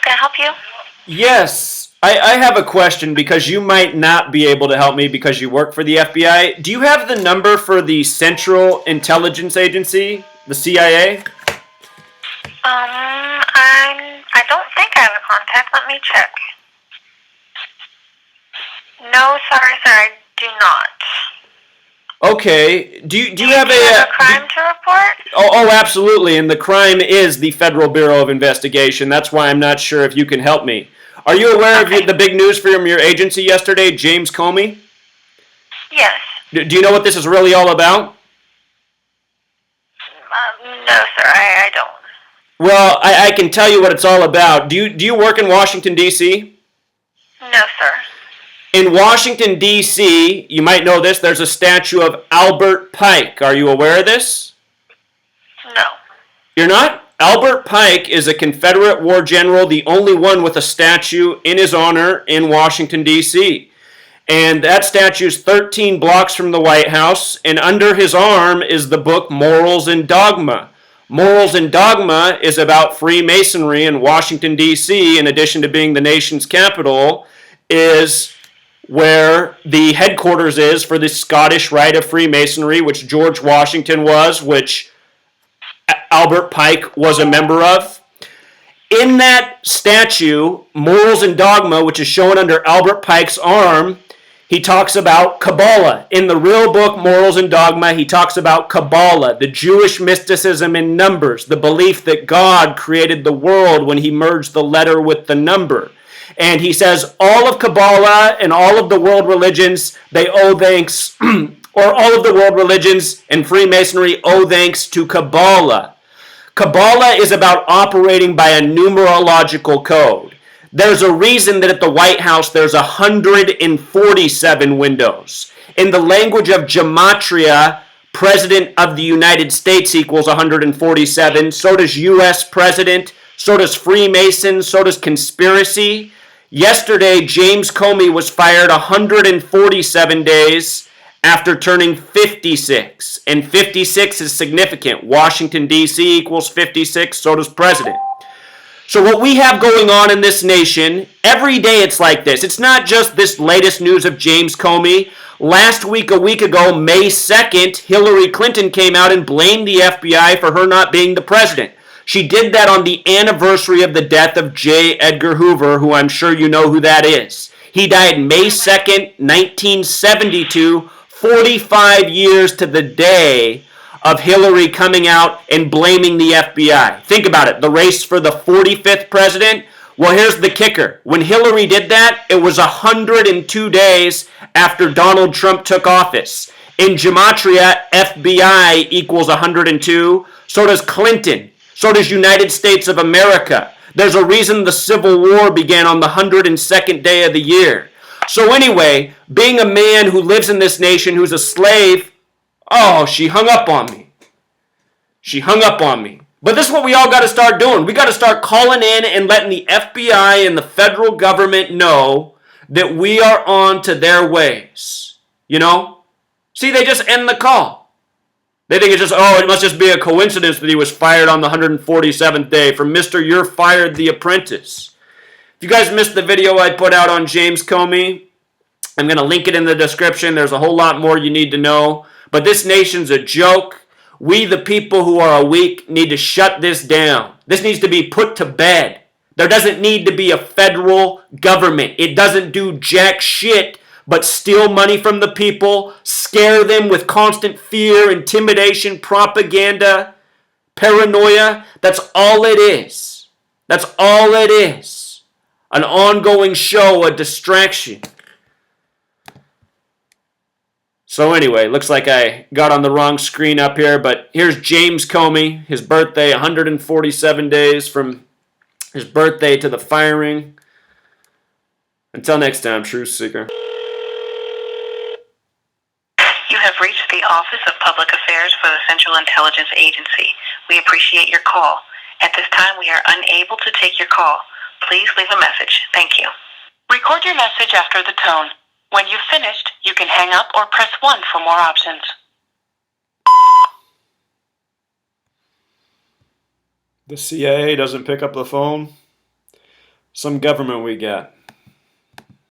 can I help you? Yes, I have a question because you might not be able to help me because you work for the FBI. Do you have the number for the Central Intelligence Agency, the CIA? I don't think I have a contact. Let me check. No, sorry, sir, I do not. Okay. Do you have Do you have a crime to report? Oh, absolutely. And the crime is the Federal Bureau of Investigation. That's why I'm not sure if you can help me. Are you aware of the big news from your agency yesterday, James Comey? Yes. Do you know what this is really all about? No, sir, I don't. Well, I can tell you what it's all about. Do you work in Washington, D.C.? No, sir. In Washington, D.C., you might know this, there's a statue of Albert Pike. Are you aware of this? No. You're not? Albert Pike is a Confederate war general, the only one with a statue in his honor in Washington, D.C. And that statue is 13 blocks from the White House, and under his arm is the book Morals and Dogma. Morals and Dogma is about Freemasonry in Washington, D.C., in addition to being the nation's capital, is where the headquarters is for the Scottish Rite of Freemasonry, which George Washington was, which Albert Pike was a member of. In that statue, Morals and Dogma, which is shown under Albert Pike's arm, he talks about Kabbalah. In the real book, Morals and Dogma, he talks about Kabbalah, the Jewish mysticism in numbers, the belief that God created the world when he merged the letter with the number. And he says all of Kabbalah and all of the world religions, they owe thanks, or all of the world religions and Freemasonry owe thanks to Kabbalah. Kabbalah is about operating by a numerological code. There's a reason that at the White House there's 147 windows. In the language of gematria, President of the United States equals 147. So does U.S. President. So does Freemason. So does conspiracy. Yesterday, James Comey was fired 147 days after turning 56. And 56 is significant. Washington, D.C. equals 56. So does President. So what we have going on in this nation, every day it's like this. It's not just this latest news of James Comey. Last week, a week ago, May 2nd, Hillary Clinton came out and blamed the FBI for her not being the president. She did that on the anniversary of the death of J. Edgar Hoover, who I'm sure you know who that is. He died May 2nd, 1972, 45 years to the day of Hillary coming out and blaming the FBI. Think about it, the race for the 45th president. Well, here's the kicker. When Hillary did that, it was 102 days after Donald Trump took office. In gematria, FBI equals 102. So does Clinton. So does United States of America. There's a reason the Civil War began on the 102nd day of the year. So anyway, being a man who lives in this nation who's a slave, oh, she hung up on me. She hung up on me. But this is what we all got to start doing. We got to start calling in and letting the FBI and the federal government know that we are on to their ways. You know? See, they just end the call. They think it's just, oh, it must just be a coincidence that he was fired on the 147th day from Mr. You're Fired, the Apprentice. If you guys missed the video I put out on James Comey, I'm going to link it in the description. There's a whole lot more you need to know. But this nation's a joke. We, the people who are weak, need to shut this down. This needs to be put to bed. There doesn't need to be a federal government. It doesn't do jack shit but steal money from the people, scare them with constant fear, intimidation, propaganda, paranoia. That's all it is. That's all it is. An ongoing show, a distraction. So anyway, looks like I got on the wrong screen up here, but here's James Comey, his birthday, 147 days from his birthday to the firing. Until next time, Truth Seeker. You have reached the Office of Public Affairs for the Central Intelligence Agency. We appreciate your call. At this time, we are unable to take your call. Please leave a message. Thank you. Record your message after the tone. When you've finished, you can hang up or press 1 for more options. The CIA doesn't pick up the phone. Some government we got.